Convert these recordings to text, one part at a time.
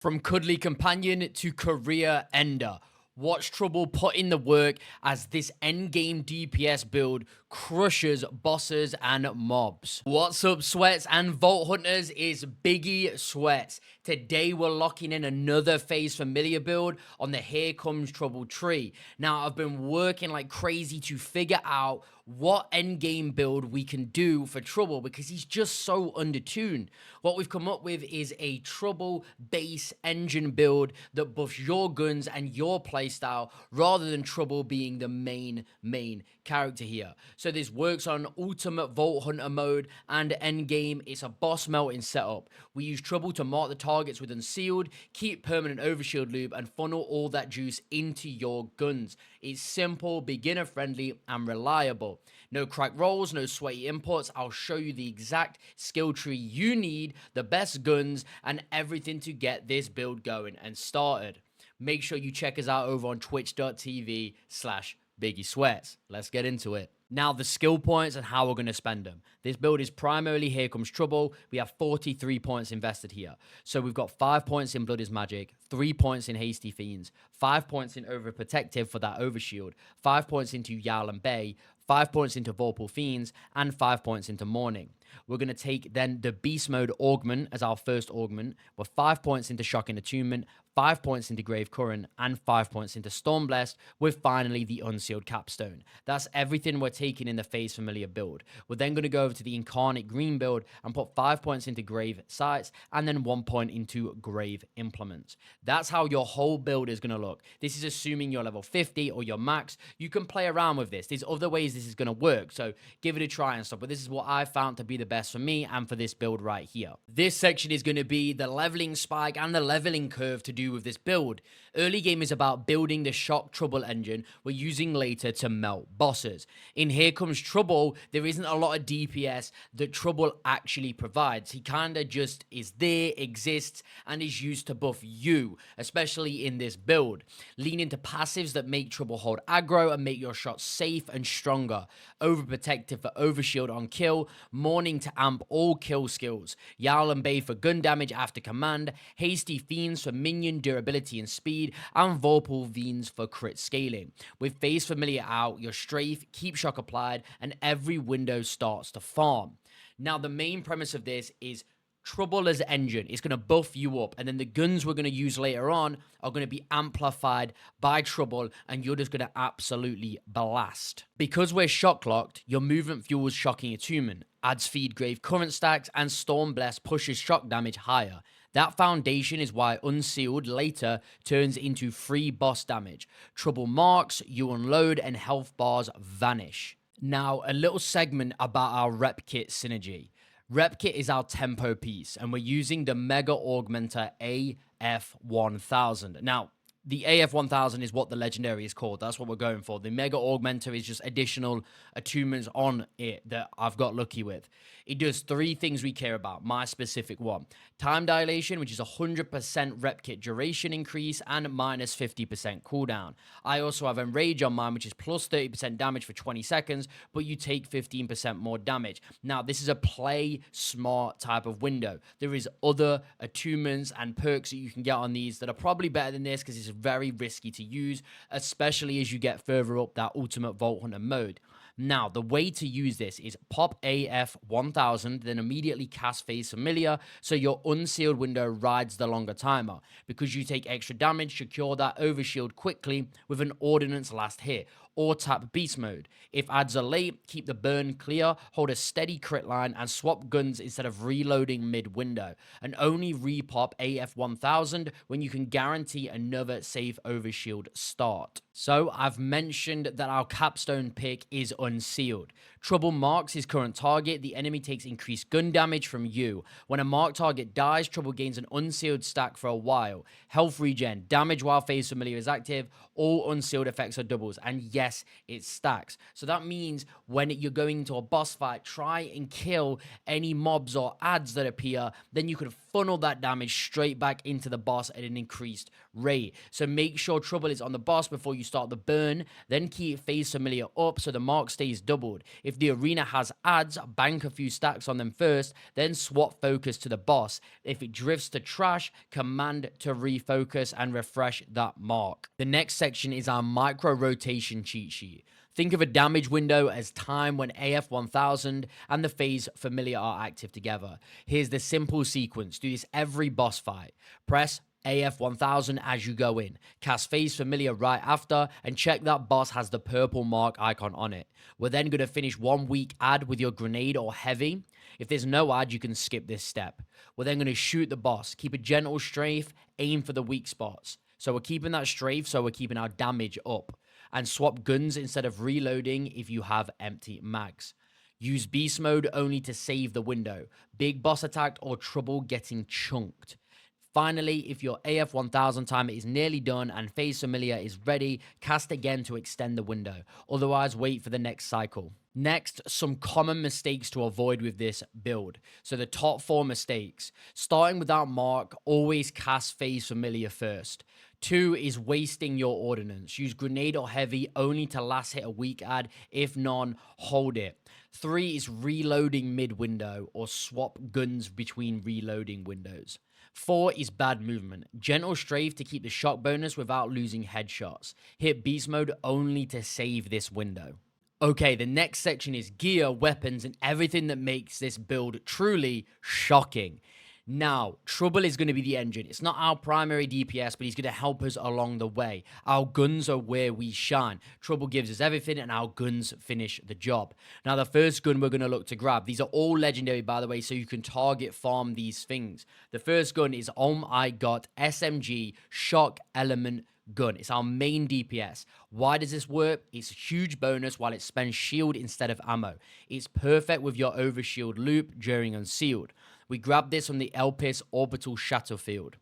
From cuddly companion to career ender, watch Trouble put in the work as this endgame DPS build crushes bosses and mobs. What's up, Sweats and Vault Hunters? Is BiggySweats. Today we're locking in another phase familiar build on the Here Comes Trouble tree. Now I've been working like crazy to figure out what endgame build we can do for Trouble because he's just so undertuned. What we've come up with is a Trouble base engine build that buffs your guns and your playstyle rather than Trouble being the main character here. So this works on ultimate Vault Hunter mode and endgame. It's a boss melting setup. We use Trouble to mark the targets with Unsealed, keep permanent Overshield loop, and funnel all that juice into your guns. It's simple, beginner friendly, and reliable. No crack rolls, no sweaty inputs. I'll show you the exact skill tree you need, the best guns, and everything to get this build going and started. Make sure you check us out over on twitch.tv/BiggySweats. Let's get into it. Now, the skill points and how we're going to spend them. This build is primarily Here Comes Trouble. We have 43 points invested here. So we've got 5 points in Blood is Magic, 3 points in Hasty Fiends, 5 points in Overprotective for that Overshield, 5 points into Yal and Bay, 5 points into Vorpal Fiends, and 5 points into Mourning. We're going to take then the Beast Mode Augment as our first augment, with 5 points into Shock and Attunement, 5 points into Grave Current, and 5 points into Stormblessed, with finally the Unsealed Capstone. That's everything we're taking in the phase familiar build. We're then going to go over to the Incarnate Green build and put 5 points into Grave Sights, and then 1 point into Grave Implements. That's how your whole build is going to look. This is assuming you're level 50 or your max. You can play around with this. There's other ways this is going to work, so give it a try and stuff, but this is what I found to be the best for me and for this build right here. This section is going to be the leveling spike and the leveling curve to do with this build. Early game is about building the Shock Trouble engine we're using later to melt bosses. In Here Comes Trouble, there isn't a lot of DPS that Trouble actually provides. He kinda just is there, exists, and is used to buff you, especially in this build. Lean into passives that make Trouble hold aggro and make your shots safe and stronger. Overprotective for Overshield on kill, Mourning to amp all kill skills, Yal and Bay for gun damage after command, Hasty Fiends for minion durability and speed, and Vorpal Fiends for crit scaling. With phase familiar out, your strafe, keep shock applied, and every window starts to farm. Now, the main premise of this is Trouble as engine. It's going to buff you up, and then the guns we're going to use later on are going to be amplified by Trouble, and you're just going to absolutely blast. Because we're shock locked, your movement fuels Shocking Attunement, adds feed Grave Current stacks, and Stormblessed pushes shock damage higher. That foundation is why Unsealed later turns into free boss damage. Trouble marks, you unload, and health bars vanish. Now, a little segment about our Repkit synergy. Repkit is our tempo piece, and we're using the Mega Augmenter AF1000. Now, the AF1000 is what the legendary is called. That's what we're going for. The Mega Augmenter is just additional attunements on it that I've got lucky with. It does 3 things we care about, my specific one. Time dilation, which is 100% Repkit duration increase and minus 50% cooldown. I also have Enrage on mine, which is plus 30% damage for 20 seconds, but you take 15% more damage. Now, this is a play smart type of window. There is other attunements and perks that you can get on these that are probably better than this because it's very risky to use, especially as you get further up that ultimate Vault Hunter mode. Now, the way to use this is pop AF1000, then immediately cast Phase Familiar, so your Unsealed window rides the longer timer. Because you take extra damage, secure that Overshield quickly with an Ordnance last hit, or tap Beast Mode. If adds are late, keep the burn clear, hold a steady crit line, and swap guns instead of reloading mid-window. And only repop AF1000 when you can guarantee another safe Overshield start. So, I've mentioned that our capstone pick is Unsealed. Trouble marks his current target. The enemy takes increased gun damage from you. When a marked target dies, Trouble gains an Unsealed stack for a while. Health regen, damage while Phase Familiar is active, all Unsealed effects are doubles, and yes, it stacks. So that means when you're going into a boss fight, try and kill any mobs or adds that appear, then you could funnel that damage straight back into the boss at an increased rate. So make sure Trouble is on the boss before you start the burn, then keep Phase Familiar up so the mark stays doubled. If the arena has ads, bank a few stacks on them first, then swap focus to the boss. If it drifts to trash, command to refocus and refresh that mark. The next section is our micro rotation cheat sheet. Think of a damage window as time when AF 1000 and the phase familiar are active together. Here's the simple sequence. Do this every boss fight. Press AF 1000 as you go in. Cast phase familiar right after and check that boss has the purple mark icon on it. We're then going to finish one weak ad with your grenade or heavy. If there's no ad, you can skip this step. We're then going to shoot the boss. Keep a gentle strafe, aim for the weak spots. So we're keeping that strafe, so we're keeping our damage up. And swap guns instead of reloading if you have empty mags. Use beast mode only to save the window. Big boss attack or trouble getting chunked. Finally, if your AF 1000 timer is nearly done and phase familiar is ready, cast again to extend the window. Otherwise, wait for the next cycle. Next, some common mistakes to avoid with this build. So the top 4 mistakes. Starting without mark, always cast phase familiar first. 2 is wasting your ordnance. Use grenade or heavy only to last hit a weak ad. If none, hold it. 3 is reloading mid-window or swap guns between reloading windows. 4 is bad movement. Gentle strafe to keep the shock bonus without losing headshots. Hit beast mode only to save this window. Okay, the next section is gear, weapons, and everything that makes this build truly shocking. Now, Trouble is going to be the engine. It's not our primary DPS, but he's going to help us along the way. Our guns are where we shine. Trouble gives us everything, and our guns finish the job. Now, the first gun we're going to look to grab. These are all legendary, by the way, so you can target farm these things. The first gun is Ohm I Got SMG Shock Element gun. It's our main DPS. Why does this work? It's a huge bonus while it spends shield instead of ammo. It's perfect with your overshield loop during Unsealed. We grab this from the Elpis Orbital Shatterfield.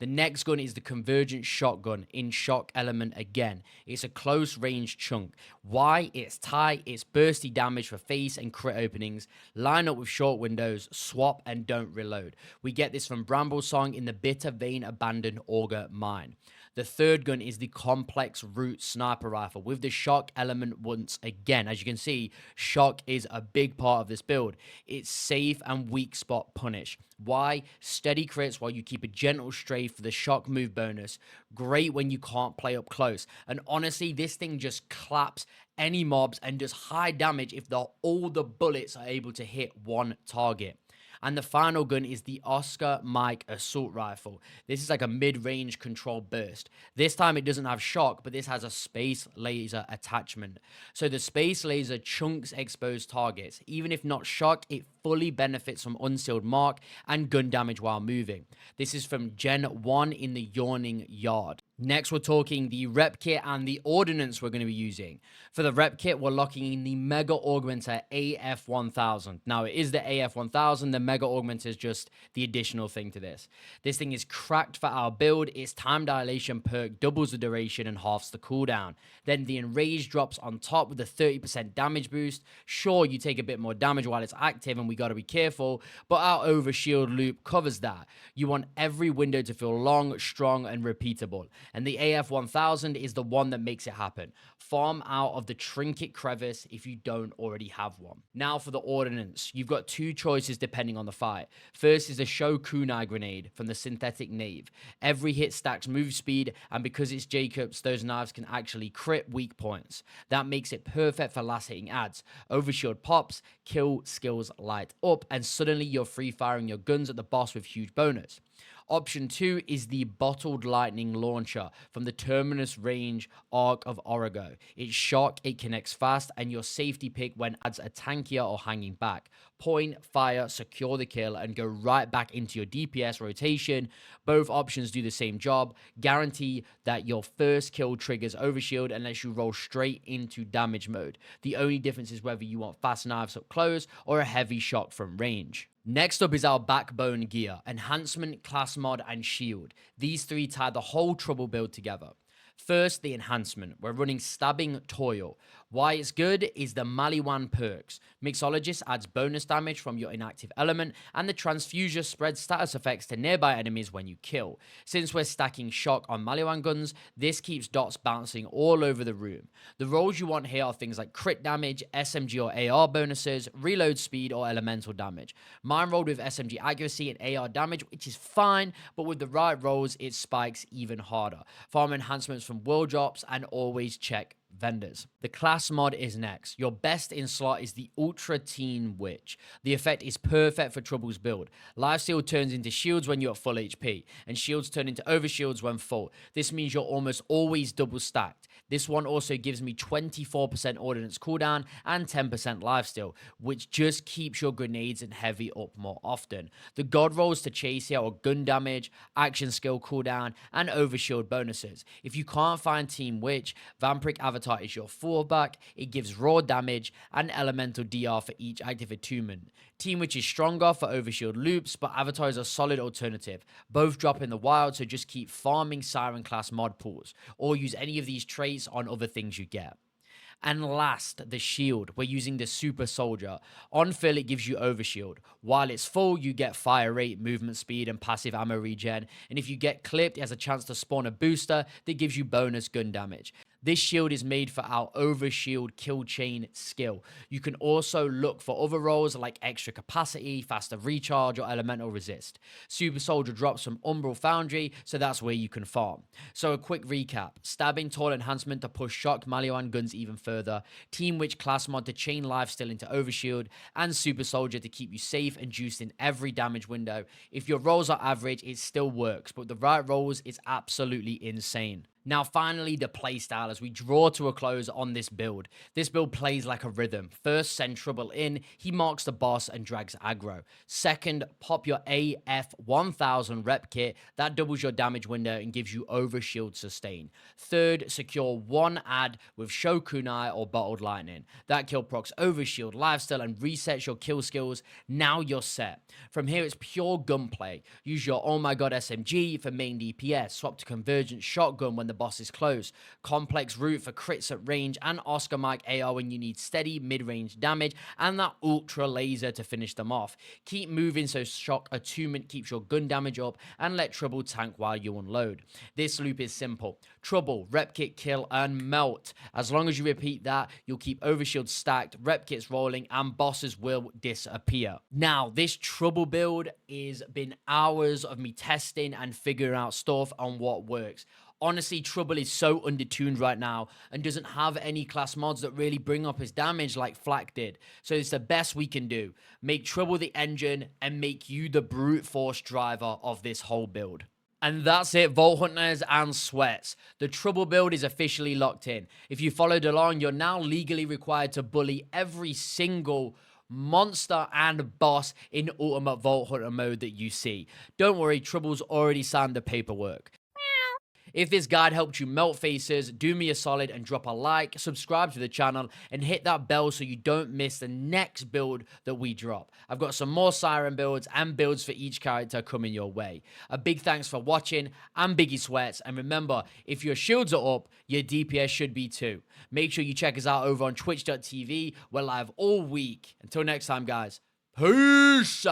The next gun is the Convergence shotgun in Shock Element again. It's a close range chunk. Why? It's tight, it's bursty damage for face and crit openings. Line up with short windows, swap and don't reload. We get this from Bramble Song in the Bitter Vein Abandoned Auger Mine. The third gun is the Complex Root Sniper Rifle with the Shock Element once again. As you can see, Shock is a big part of this build. It's safe and weak spot punish. Why? Steady crits while you keep a gentle strafe for the Shock move bonus. Great when you can't play up close. And honestly, this thing just claps any mobs and does high damage if all the bullets are able to hit one target. And the final gun is the Oscar Mike Assault Rifle. This is like a mid-range control burst. This time it doesn't have shock, but this has a space laser attachment. So the space laser chunks exposed targets. Even if not shock, it fully benefits from unsealed mark and gun damage while moving. This is from Gen 1 in the Yawning Yard. Next, we're talking the Repkit and the Ordnance we're going to be using. For the Repkit, we're locking in the Mega Augmenter AF1000. Now, it is the AF1000. The Mega Augmenter is just the additional thing to this. This thing is cracked for our build. Its time dilation perk doubles the duration and halves the cooldown. Then the Enrage drops on top with a 30% damage boost. Sure, you take a bit more damage while it's active, and we got to be careful, but our Overshield loop covers that. You want every window to feel long, strong, and repeatable. And the AF1000 is the one that makes it happen. Farm out of the Trinket Crevice if you don't already have one. Now for the Ordnance. You've got 2 choices depending on the fight. First is the Sho Kunai grenade from the Synthetic Knave. Every hit stacks move speed, and because it's Jacobs, those knives can actually crit weak points. That makes it perfect for last hitting ads. Overshield pops, kill skills light up, and suddenly you're free firing your guns at the boss with huge bonus. Option 2 is the Bottled Lightning Launcher from the Terminus Range Arc of Origo. It's shock, it connects fast, and your safety pick when ads are tankier or hanging back. Point, fire, secure the kill, and go right back into your DPS rotation. Both options do the same job. Guarantee that your first kill triggers Overshield unless you roll straight into damage mode. The only difference is whether you want fast knives up close or a heavy shock from range. Next up is our backbone gear, Enhancement, Class Mod, and Shield. These 3 tie the whole Trouble build together. First, the Enhancement. We're running Stabbing Toil. Why it's good is the Maliwan perks. Mixologist adds bonus damage from your inactive element, and the Transfuser spreads status effects to nearby enemies when you kill. Since we're stacking Shock on Maliwan guns, this keeps dots bouncing all over the room. The rolls you want here are things like crit damage, SMG or AR bonuses, reload speed, or elemental damage. Mine rolled with SMG accuracy and AR damage, which is fine, but with the right rolls, it spikes even harder. Farm enhancements from world drops, and always check vendors. The class mod is next. Your best in slot is the Ultra Teen Witch. The effect is perfect for Trouble's build. Lifesteal turns into shields when you're at full HP, and shields turn into overshields when full. This means you're almost always double stacked. This one also gives me 24% ordnance cooldown and 10% lifesteal, which just keeps your grenades and heavy up more often. The god rolls to chase here are gun damage, action skill cooldown, and overshield bonuses. If you can't find Team Witch, Vampiric Avatar is your fallback. It gives raw damage and elemental DR for each active attunement. Team Witch is stronger for overshield loops, but Avatar is a solid alternative. Both drop in the wild, so just keep farming Siren class mod pools, or use any of these traits on other things you get. And last, the shield. We're using the Super Soldier. On fill, it gives you Overshield. While it's full, you get fire rate, movement speed, and passive ammo regen. And if you get clipped, it has a chance to spawn a booster that gives you bonus gun damage. This shield is made for our Overshield kill chain skill. You can also look for other roles like extra capacity, faster recharge, or elemental resist. Super Soldier drops from Umbral Foundry, so that's where you can farm. So a quick recap. Stabbing Toll Enhancement to push Shock Maliwan guns even further. Team Witch class mod to chain lifesteal into Overshield. And Super Soldier to keep you safe and juiced in every damage window. If your rolls are average, it still works, but the right rolls is absolutely insane. Now, finally, the playstyle as we draw to a close on this build. This build plays like a rhythm. First, send Trouble in. He marks the boss and drags aggro. Second, pop your AF1000 rep kit. That doubles your damage window and gives you overshield sustain. Third, secure one ad with Sho Kunai or Bottled Lightning. That kill procs overshield, lifesteal, and resets your kill skills. Now you're set. From here, it's pure gunplay. Use your Ohm I Got SMG for main DPS. Swap to Convergence shotgun when the boss is close, complex route for crits at range, and Oscar Mike AR when you need steady mid-range damage, and that ultra laser to finish them off. Keep moving so Shock Attunement keeps your gun damage up, and let Trouble tank while you unload. This loop is simple. Trouble, Repkit, Kill, and Melt. As long as you repeat that, you'll keep Overshield stacked, Repkits rolling, and bosses will disappear. Now, this Trouble build has been hours of me testing and figuring out stuff on what works. Honestly, Trouble is so undertuned right now and doesn't have any class mods that really bring up his damage like Flak did. So it's the best we can do. Make Trouble the engine and make you the brute force driver of this whole build. And that's it, Vault Hunters and Sweats. The Trouble build is officially locked in. If you followed along, you're now legally required to bully every single monster and boss in Ultimate Vault Hunter mode that you see. Don't worry, Trouble's already signed the paperwork. If this guide helped you melt faces, do me a solid and drop a like, subscribe to the channel, and hit that bell so you don't miss the next build that we drop. I've got some more Siren builds and builds for each character coming your way. A big thanks for watching. I'm BiggySweats, and remember, if your shields are up, your DPS should be too. Make sure you check us out over on twitch.tv. We're live all week. Until next time, guys. Peace!